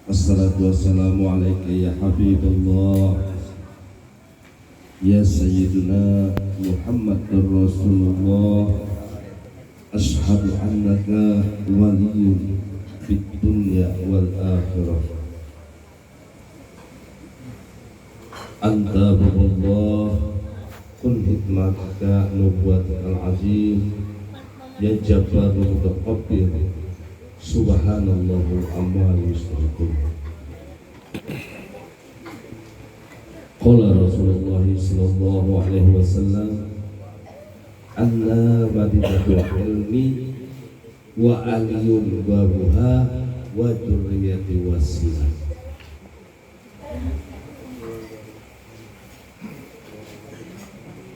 Assalatu wassalamu alaika ya Habibullah ya Sayyiduna Muhammadur Rasulullah. Ashhadu annaka waliyyun fid dunya wal akhirah. Anta babullah kun hikmatka nubuwatul azim ya jabbarul mutakabbir. Subhanallahu amma yusyrikun. Qala Rasulullah sallallahu alaihi wasallam, anna madinatul ilmi wa aliyun babuha wa dzurriyyati wasilah.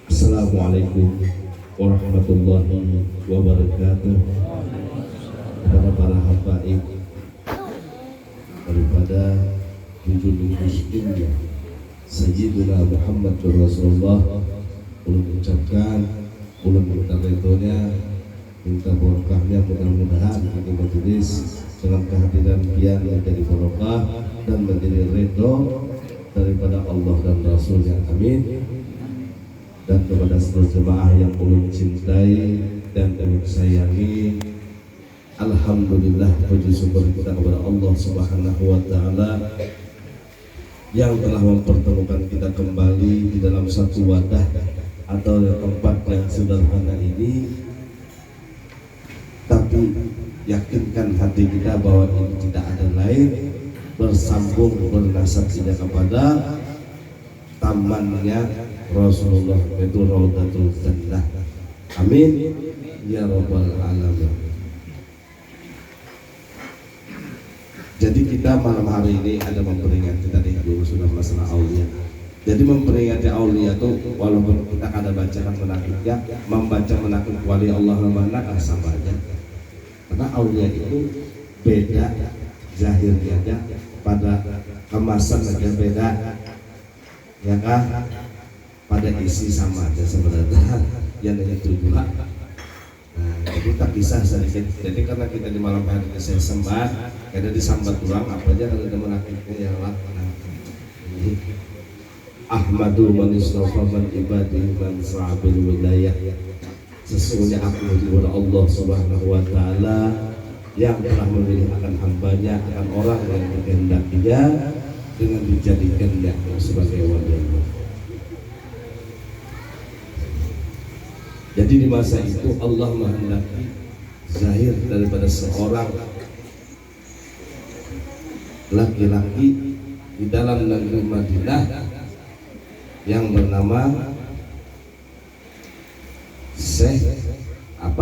Assalamualaikum warahmatullahi wabarakatuh. Para habaib daripada junjungan muslim Sayyidina Muhammad Rasulullah, ulun ucapkan, ulun minta redonya, minta barokahnya, mudah-mudahan ini majelis dengan kehadiran pian menjadi barokah dan menjadi redho daripada Allah dan Rasulnya, amin. Dan kepada seluruh jemaah yang ulun cintai dan ulun sayangi, alhamdulillah, puji syukur kita kepada Allah Subhanahu wa taala yang telah mempertemukan kita kembali di dalam satu wadah atau tempat yang sederhana ini, tapi yakinkan hati kita bahwa ini tidak ada lain bersambung bernasab tidak kepada tamannya Rasulullah, itu Raudatul Jannah, amin ya rabbal alamin. Jadi kita malam hari ini ada memperingati, tadi dulu sudah masalah aulia. Jadi memperingati aulia itu walaupun kita ada bacaan menakutnya, membaca menakut wali Allah mana sama aja. Karena aulia itu beda zahirnya aja, pada kemasan aja beda, ya kan? Pada isi sama aja sebenarnya, yang hanya tujuan. Nah, jadi tak bisa sedikit. Jadi karena kita di malam hari ini saya sembah, ada disambat ulang apa aja kalau ada menakutnya ya Allah. Ahmadu man istafa man ibadihi man sa'abil wilayah. Sesungguhnya aku kepada Allah Subhanahu wa taala yang telah memilih akan hambanya, akan orang yang dikehendakinya dengan dijadikannya sebagai wali Allah. Jadi di masa itu Allah menghendaki zahir daripada seorang laki-laki di dalam negeri Madinah yang bernama Syekh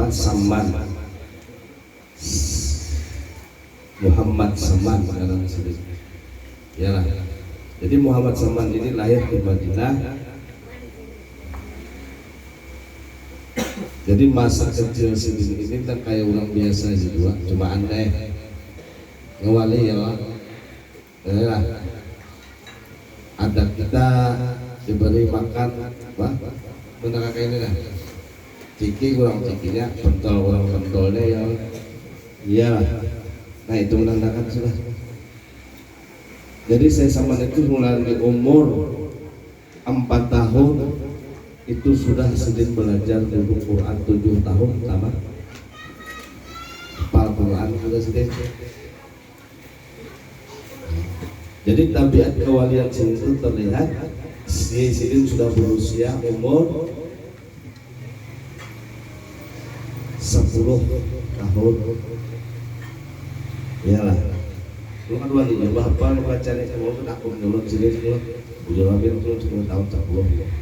Saman, Muhammad Saman dalam sini. Ya lah. Jadi Muhammad Saman ini lahir di Madinah. Jadi masa kecil sini ini kan kayak orang biasa juga, cuma aneh ngewali ya lah. Ada kita diberi makan apa? Benar kayak ini lah. Ciki kurang cikinya, pentol kurang pentolnya ya. Iya lah. Nah itu menandakan sudah. Jadi saya sama itu mulai di umur 4 tahun itu sudah sedang belajar dulu Quran 7 tahun sama hafal Quran sudah sedang. Jadi tabiat kewalian sini itu terlihat si Sidin sudah berusia umur 10 tahun. Iyalah. Lu kan dua nih, bapak lu baca nih, mau kan aku dulu sini dulu. Udah hampir 10 tahun 10.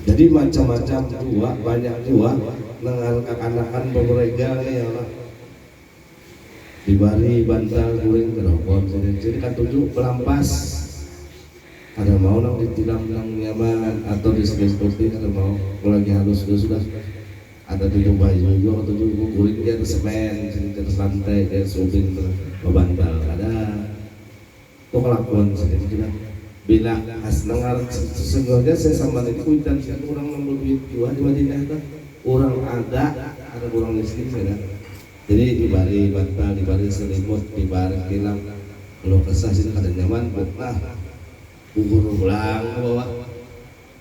Jadi macam-macam tua, banyak tua mengalahkan pemerintah ya Allah. Dibari bantal guling keropon, jadi kan 7 pelampas. Ada mau nang ditilam nang nyaman atau disegestupi, ada mau lagi halus sudah. Ada 7 baju juga, 7 guling dia semen, di atas lantai, dia subin bantal. Ada tuh kelakuan sedikit. Bila asnangar sesungguhnya saya sama ini kuitan sih orang membeli jual di Madinah itu orang ada orang miskin saya Jadi dibari bantal, dibari selimut, dibari tilam, kalau kesah sih kada nyaman, nah bubur ulang ke bawah,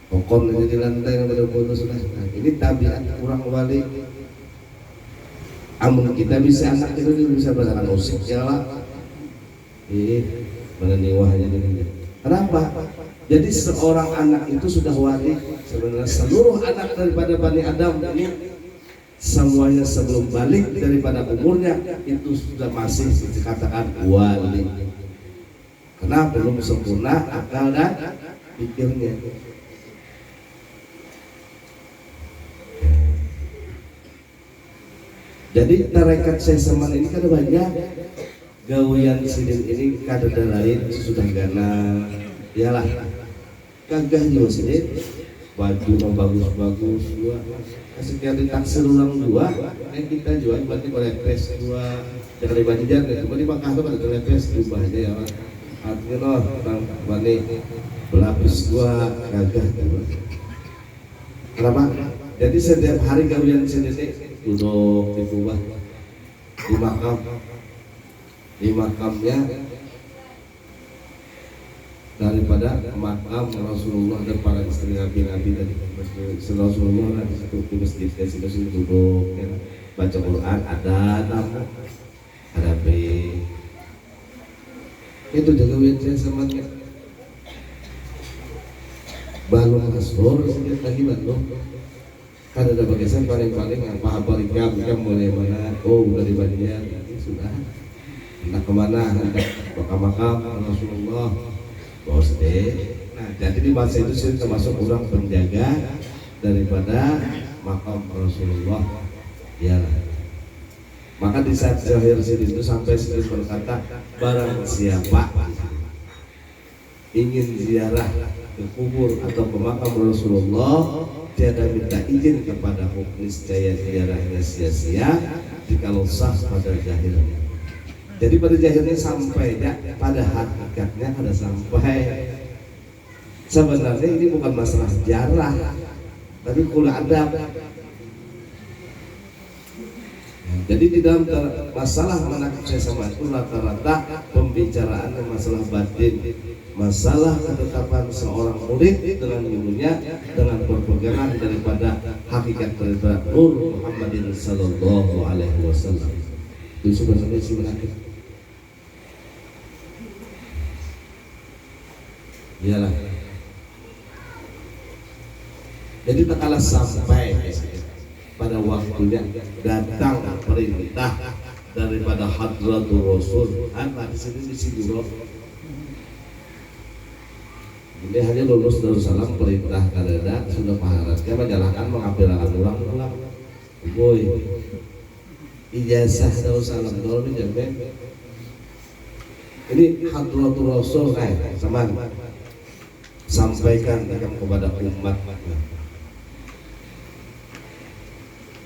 kokon aja di lantai yang putus sudah. Nah, ini tabiat kurang wali. Amun kita bisa anak itu bisa berasakan musik ya lah. Mana niwahnya ini. Kenapa? Jadi seorang anak itu sudah wali. Sebenarnya seluruh anak daripada Bani Adam ini semuanya sebelum balik daripada umurnya itu sudah masih dikatakan wali. Karena belum sempurna akal dan pikirnya. Jadi tarekat Seseman ini kan banyak. Gawian sidin ini kada lain sudah gana. Iyalah. Kagah juga sidin. Baju yang bagus-bagus dua. Kasih kali taksir ulang dua. Kita jual berarti boleh tes dua. Jangan dibajikan deh. Cuma di Makassar pada boleh tes dua aja ya. Artinya loh tentang balik berlapis dua kagah. Kenapa? Jadi setiap hari gawian sidin duduk di kubah di makamnya daripada makam Rasulullah dan para istri Nabi dari Rasulullah di situ di masjid di situ duduk ya, baca Quran ada tamu ada itu jaga wilayah semuanya balung asur sedikit lagi balung. Kan ada bagian paling-paling yang paham jam mulai mana, oh udah dibagian sudah entah kemana, entah makam Rasulullah bawa sedih. Nah jadi di masa itu sih termasuk orang penjaga daripada makam Rasulullah ya. Maka di saat zahir sini itu sampai sedih berkata barang siapa ingin ziarah ke kubur atau ke makam Rasulullah tiada minta izin kepada niscaya ziarahnya sia-sia jikalau sah pada zahirnya. Jadi pada zahirnya sampai ya, pada hakikatnya ada sampai. Sebenarnya ini bukan masalah sejarah, tapi kula adab. Jadi di dalam masalah menakib saya sama itu rata-rata pembicaraan masalah batin, masalah ketetapan seorang murid dengan gurunya dengan berpegangan daripada hakikat daripada Nur Muhammadin Sallallahu Alaihi Wasallam. Itu sebenarnya si menakib. Iyalah. Jadi tak kalah sampai pada waktunya datang perintah daripada Hadratul Rasul. Di sini di Siguro. Ini hanya lulus Darussalam perintah karena sudah maharatnya menjalankan mengambil ulang. Boy, ijazah Darussalam dulu dijamin. Ini Hadratul Rasul teman sampaikan kepada umat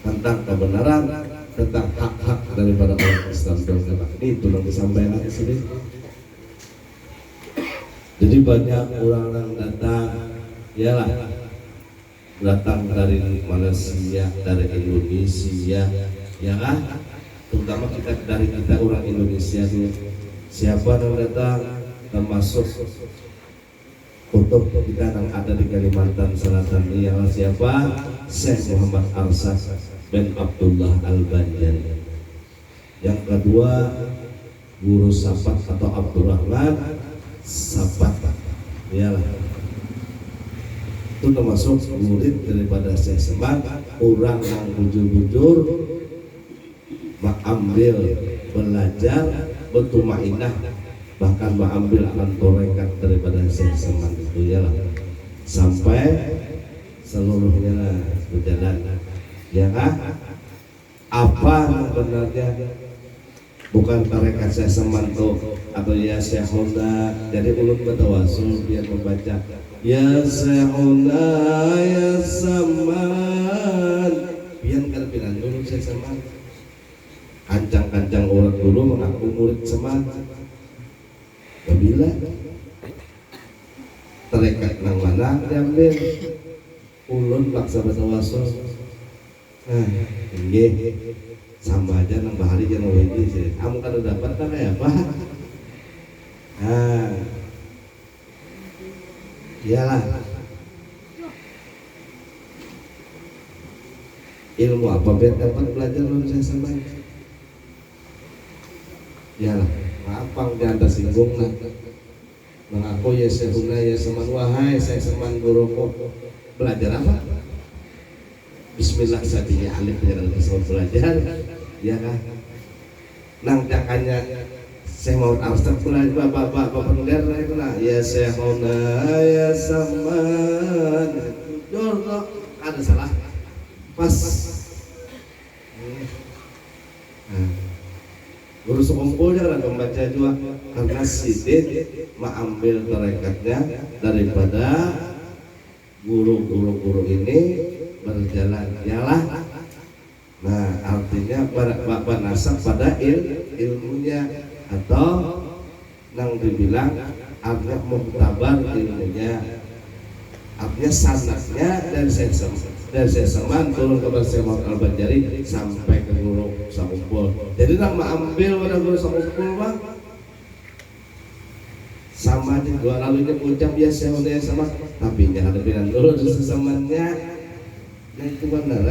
tentang kebenaran, tentang hak-hak daripada orang Islam dan ini itu yang disampaikan di sini. Jadi banyak orang datang, iyalah datang dari Malaysia, dari Indonesia, ya kan? Terutama dari kita orang Indonesia dulu. Siapa yang datang termasuk untuk kita yang ada di Kalimantan Selatan ini yang siapa? Syekh Muhammad Arsad bin Abdullah Al-Banjan. Yang kedua Guru Sapat atau Abdurrahman Sapat. Iyalah. Itu termasuk murid daripada Syekh Semang, orang yang bujur-bujur mengambil belajar bertumainah bahkan mengambil akan torekat daripada Syekh Semang itu ya lah sampai seluruhnya lah berjalan ya kan apa sebenarnya bukan tarekat Syekh Semang itu atau ya Syekh Honda jadi ulun bertawasul biar membaca ya Syekh Honda ya Saman biar kan bilang dulu Syekh Semang kancang-kancang orang dulu mengaku murid Semang. Bila terekat nang mana diambil ulun paksa bertawasul. Nggih sama aja nang bahari jangan widi sih. Kamu kan udah dapat kan ya apa? Nah, iyalah. Ilmu apa biar dapat belajar lalu saya sama. Iyalah, maafang di atas singgung lah. Mengaku ya sehuna ya seman wahai saya seman guruku. Belajar apa? Bismillah saja alif dengan kesal belajar. Ya kan? Nang takanya saya mau abstrak belajar bapak pendengar itu lah. Ya sehuna ya seman. Jujur ada salah. Pas. Nah. Guru sekumpulnya orang membaca juga karena Sidin mengambil tarekatnya daripada guru ini berjalan ialah. Nah artinya bernasab pada ilmunya atau yang dibilang artinya muktabar ilmunya, artinya sanadnya dari saya seman turun kepada Syekh Muhammad Al-Banjari sampai ke guru Sakumpul. Jadi nama ambil pada guru Sakumpul bang sama aja dua lalunya ucap ya saya sama tapi jangan ada dulu sesamannya. Nah itu benar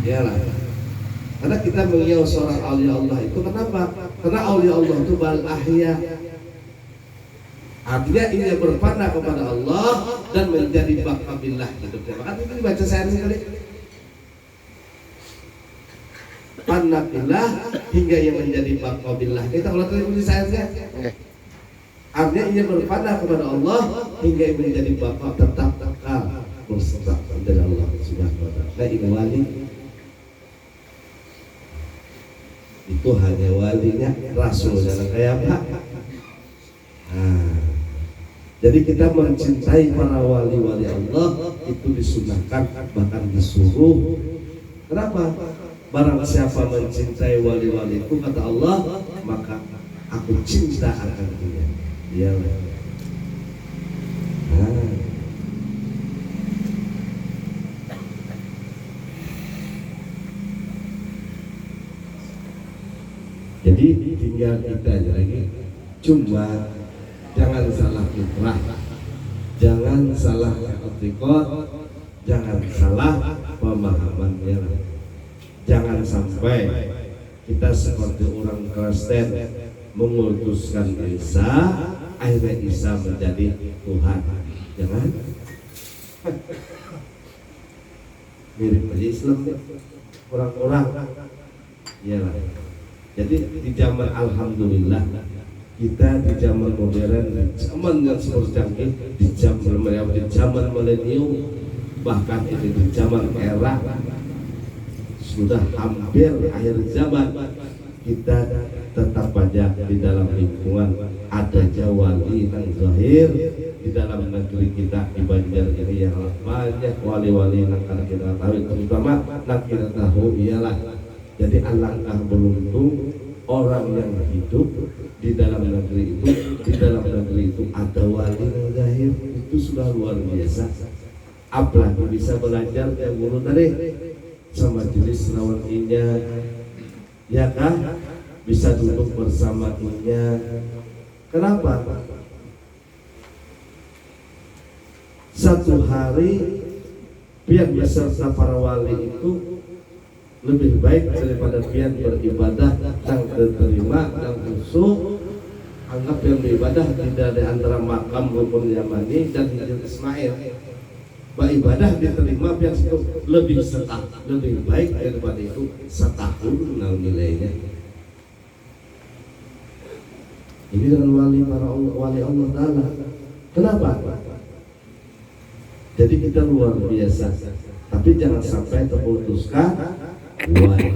ya lah. Karena kita mengiau seorang aulia Allah itu kenapa? Karena aulia Allah itu bal ahya, artinya ia berpana kepada Allah dan menjadi bakabillah hidupnya. Maka itu dibaca saya sekali. Panabillah hingga ia menjadi bakabillah. Kita kalau tulis saya artinya ia berpana kepada Allah hingga ia menjadi bakal tetap kekal bersama dengan Allah Subhanahu wa taala. Nah ini wali. Itu hanya walinya, rasulnya kayak apa? Nah, jadi kita mencintai para wali-wali Allah itu disunahkan bahkan disuruh. Kenapa? Barang siapa mencintai wali-wali itu kata Allah maka aku cinta akan dia. Dia. Nah. Jadi tinggal kita aja lagi. Cuma jangan salah fitrah, jangan salah etikot, jangan salah pemahamannya. Jangan sampai kita seperti orang Kristen mengutuskan Isa, akhirnya Isa menjadi Tuhan. Jangan. Mirip aja Islam orang-orang. Iyalah. Jadi di zaman alhamdulillah kita di zaman modern, di zaman yang super canggih, di zaman milenium, bahkan ini di zaman era sudah hampir akhir zaman, kita tetap aja di dalam lingkungan ada wali yang zahir di dalam negeri kita di Banjar ini yang banyak wali-wali yang kita tahu, terutama yang kita tahu ialah. Jadi alangkah beruntung orang yang hidup di dalam negeri itu ada wali yang zahir, itu sudah luar biasa. Apalagi bisa belajar yang guru tadi sama jenis lawan inya, ya kan? Bisa duduk bersama inya. Kenapa? Satu hari biar beserta para wali itu lebih baik daripada pian beribadah yang diterima dan khusyuk. Anggap yang beribadah tidak ada antara makam rukun Yamani dan Hijr Ismail. Beribadah diterima pian itu lebih baik daripada itu setahun nilainya. Ini dengan wali Allah Ta'ala. Kenapa? Jadi kita luar biasa. Tapi jangan sampai terputuskan wali.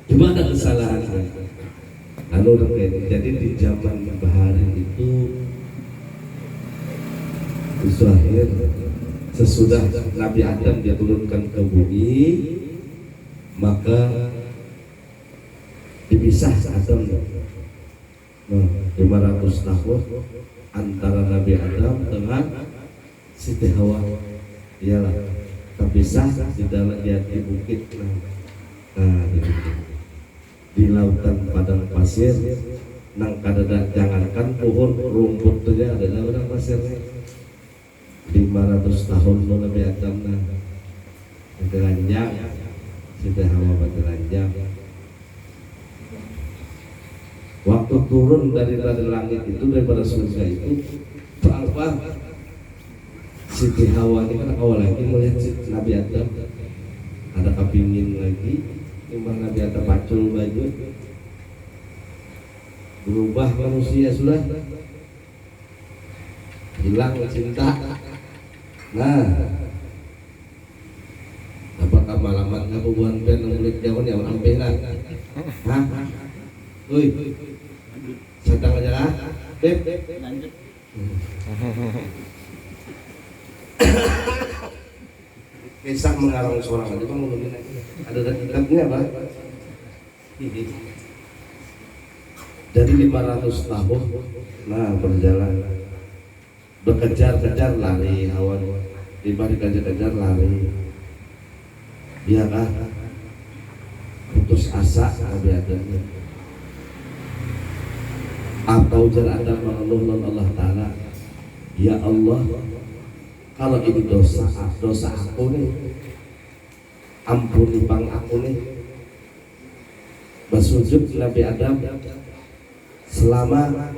Gimana kesalahannya? Jadi di zaman bahari itu Zuhair sesudah Nabi Adam diturunkan ke bumi, maka dipisah Adam 500 tahun antara Nabi Adam dengan Siti Hawa. Iyalah. terpisah di dalam di bukit, nah di lautan padang pasir, nang kadang jangankan pohon rumput saja ada padang pasirnya. 500 tahun Nabi Adam telanjang, sudah Hawa telanjang. Waktu turun dari langit itu, daripada surga itu, apa Siti Hawa ini kan awal lagi melihat Nabi Adam, ada kepingin lagi, timbang Nabi Adam pacul baju, berubah manusia sudah, hilang cinta. Nah, apakah malaman kabubuhan pen mulik jauh yang ampenan? Hah? Woi, sedang aja lah, Beb. Lanjut. Kisah mengarang seorang aja, bang, ada kitabnya apa? Dari 500 tahun, nah berjalan, berkejar-kejar lari Hawa, dikejar-kejar lari, dia kan putus asa Nabi Adam. Atau jangan ada mengeluh Allah Ta'ala, ya Allah, kalau ini dosa aku nih, ampuni bang aku nih. Bersujud Nabi Adam selama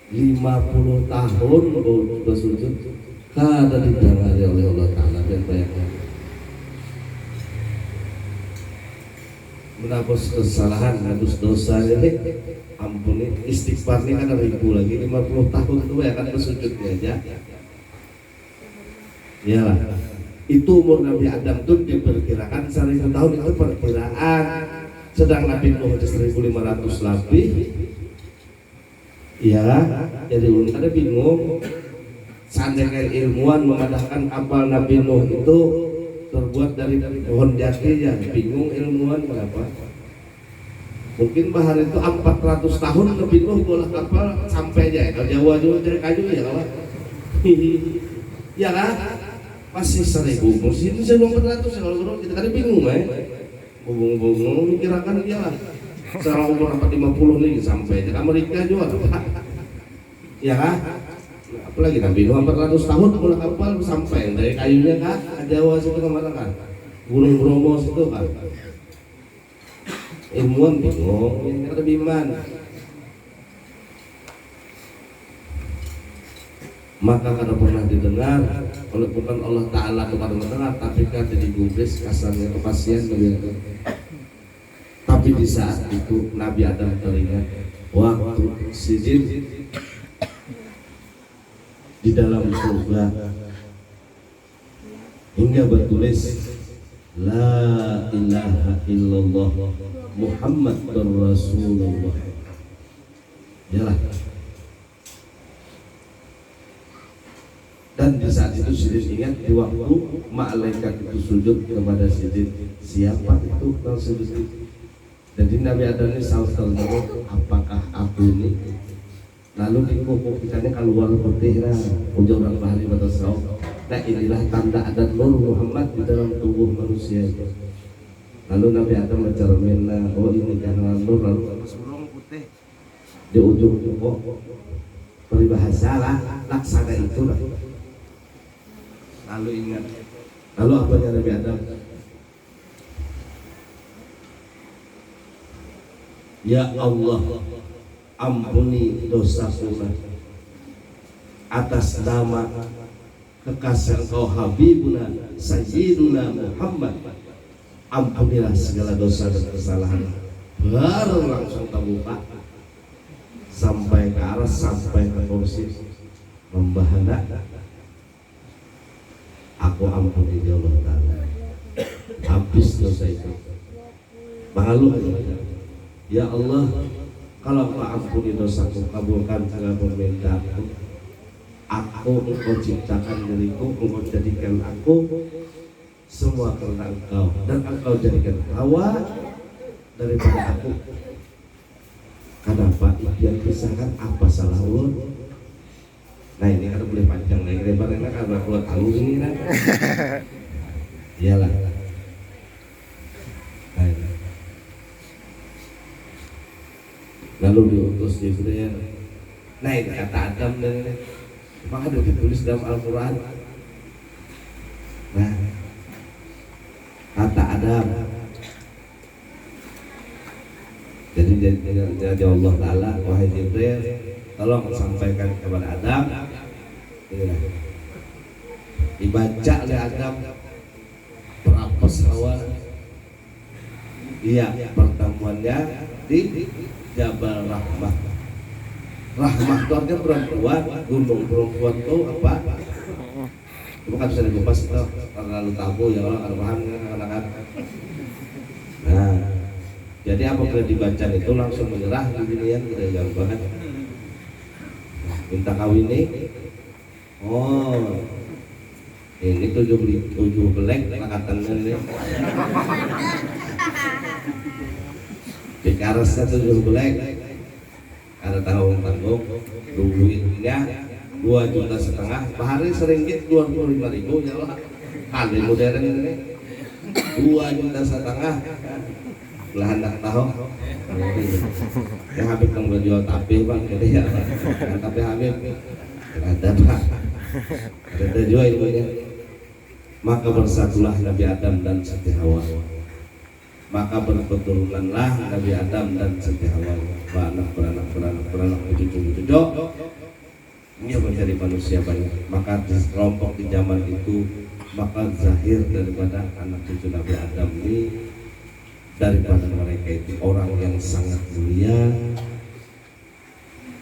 50 tahun bersujud, kada didengari oleh Allah Ta'ala. Dan bayangkan, menghapus kesalahan, menghapus dosa, jadi ampuni, istighfar ini kan 1000 lagi, 50 tahun itu ya kan bersujudnya aja. Iyalah, itu umur Nabi Adam tuh diperkirakan 1000 tahun itu perkiraan, sedang Nabi Nuh 1500 lebih. Iya, jadi ulun ada bingung. Seandainya ilmuwan mengatakan kapal Nabi Nuh itu terbuat dari pohon jati, ya bingung ilmuwan kenapa. Mungkin bahar itu 400 tahun Nabi Nuh bola kapal sampai aja. Kalau Jawa juga dari kayu ya kawan. Ya kan? Masih 1000, masih 1400 kalau kita kan bingung ya. Bung mikirakan dia lah. Sekarang umur 50 nih sampai ke Amerika juga. Ya kan? Apalagi Nabi Nuh 400 tahun bola kapal sampai dari kayunya kan Jawa situ kemana kan? Gunung Bromo situ kan. Ilmuwan bingung, ini ada biman. Maka kada pernah didengar oleh bukan Allah Ta'ala kepada mendengar, tapi kada digubris kasarnya kepasian Nabi Adam. Tapi di saat itu Nabi Adam teringat waktu sujud di dalam surga hingga bertulis La ilaha illallah Muhammad Rasulullah. Yalah. Dan di saat itu Sidin ingat di waktu malaikat itu sujud kepada Sidin, siapa itu yang sujud itu? Jadi Nabi Adam ini saus terjawab, apakah aku ini? Lalu dikukuhkannya keluar putihnya, ujung orang bahari batas saus. Nah inilah tanda ada nur Muhammad di dalam tubuh manusia itu. Lalu Nabi Adam mencermin, oh ini karena nur, lalu surung putih di ujung tubuh. Peribahasa lah, laksana itu lah. Lalu ingat, lalu apanya Nabi Adam? Ya Allah, ampuni dosaku atas nama kekasih Engkau Habibuna Sayyiduna Muhammad, ampunilah segala dosa dan kesalahan. Baru langsung terbuka sampai ke arah, sampai ke kursi membahana, aku ampuni ya Allah Ta'ala. Habis dosa itu malu. Ya Allah, kalau Engkau ampuni dosaku, kabulkan segala permintaanku. Engkau ciptakan diriku, Engkau jadikan aku semua karena Engkau, dan Engkau jadikan Hawa daripada aku. Kenapa dia pisahkan, apa salah ulun? Nah ini kan boleh panjang lagi lebar, karena kalau tahu ini kan Iyalah. Lalu diutus Jibril. Naik kata Adam dan ini. Maka ada ditulis dalam Al-Quran. Nah, kata Adam. Jadi Allah Ta'ala, wahai Jibril, tolong sampaikan kepada Adam. Dibaca oleh Adam berapa Hawa. Iya, pertemuannya di Jabal Rahmah. Rahmah itu artinya perempuan, gunung perempuan itu apa? Itu kan bisa dikupas itu terlalu tabu ya orang kan paham kan. Nah, jadi apabila dibaca itu langsung menyerah di dunia kita jauh banget. Minta kawin nih. Oh, ini 7 belek angkatannya ini. Dikarasnya 7 belek. Ada tahun tanggung duitnya 2,5 juta, bahari seringgit 25.000 ya lah. Kali modern ini 2,5 juta lah hendak tahu. Ya Habib kan jual tapi bang, gitu ya. Tapi Habib ada pak, ada jual ilmunya. Maka bersatulah Nabi Adam dan Siti Hawa. Maka berketurunanlah Nabi Adam dan Siti Hawa. Beranak, cucu. Dia menjadi manusia banyak. Maka kelompok di zaman itu, maka zahir daripada anak cucu Nabi Adam ini, daripada mereka itu orang yang sangat mulia,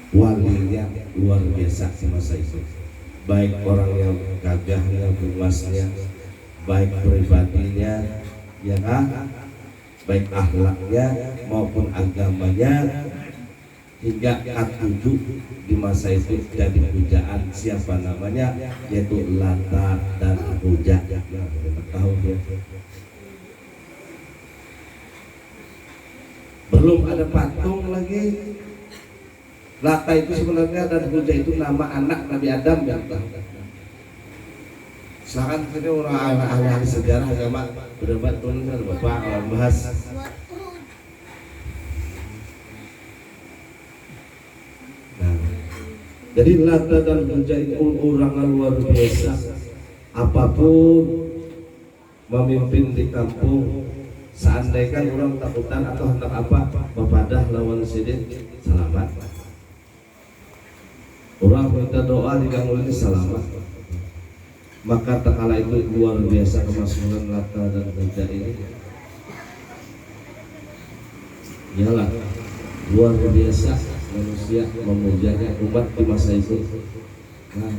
walinya luar biasa di masa itu. Baik orang yang gagahnya, bumasnya, baik pribadinya, ya kan? Baik akhlaknya maupun agamanya, hingga K7 di masa itu jadi pujaan siapa namanya, yaitu Lata dan Uzza. Tahu dia? Belum ada patung lagi. Lata itu sebenarnya dan Uzza itu nama anak Nabi Adam yang tahu. Silakan saja orang ahli sejarah agama berdebat tuh Bapak kalau bahas. Nah, jadi Lata dan Uzza itu orang luar biasa. Apapun memimpin di kampung, seandainya orang takutan atau hendak apa, bapadah lawan sidin selamat. Orang minta doa diganggu ini selamat. Maka tak kala itu luar biasa kemasyhuran Lata dan Uzza ini. Iyalah, luar biasa manusia memujanya umat di masa itu. Nah,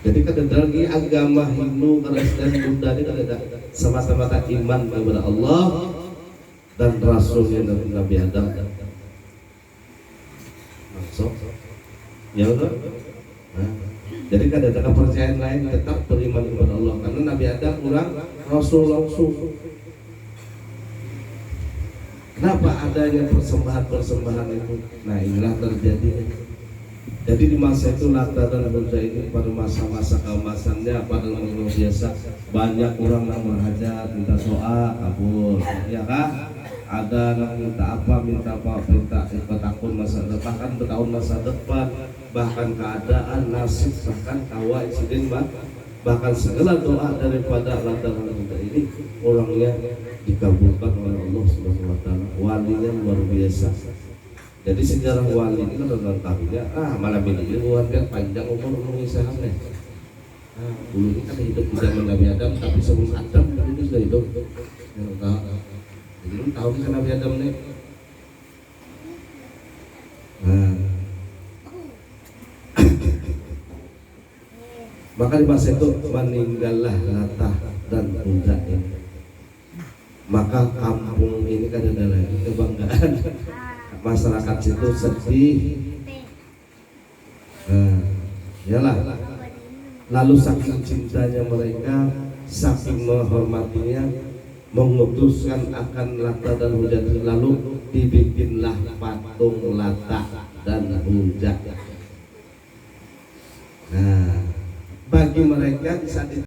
jadi kadang lagi agama Hindu, Kristen, Buddha ini ada semata-mata iman kepada Allah dan Rasulnya Nabi Adam. Maksud, ya udah. Nah, jadi kadang kepercayaan lain tetap beriman kepada Allah karena Nabi Adam orang Rasul langsung. Kenapa adanya persembahan itu? Nah inilah terjadi. Jadi di masa itu Lata dan Uzza ini pada masa-masa keemasannya pada luar biasa, banyak orang yang berhajat minta doa kabul, ya kan? Ada yang minta apa, minta tahun masa depan, bahkan bertahun masa depan, bahkan keadaan nasib, bahkan kawa insiden, bahkan segala doa daripada Lata dan Uzza ini orangnya dikabulkan oleh Allah Subhanahu wa taala. Walinya luar biasa. Jadi sejarah wali ini kan lengkapnya. Malam ini keluarga panjang umur mengisahnya. Dulu ini kan hidup di zaman Nabi Adam, tapi sebelum Adam kan itu sudah hidup. Jadi tahu kan Nabi Adam nih. Maka di masa itu meninggallah Lata dan Uzza ini. Maka kampung ini kan ada lagi kebanggaan. Masyarakat situ sedih. Yalah. Lalu saking cintanya mereka, saking menghormatinya, memutuskan akan Lata dan Uzza, lalu dibikinlah patung Lata dan Uzza. Nah, bagi mereka di saat itu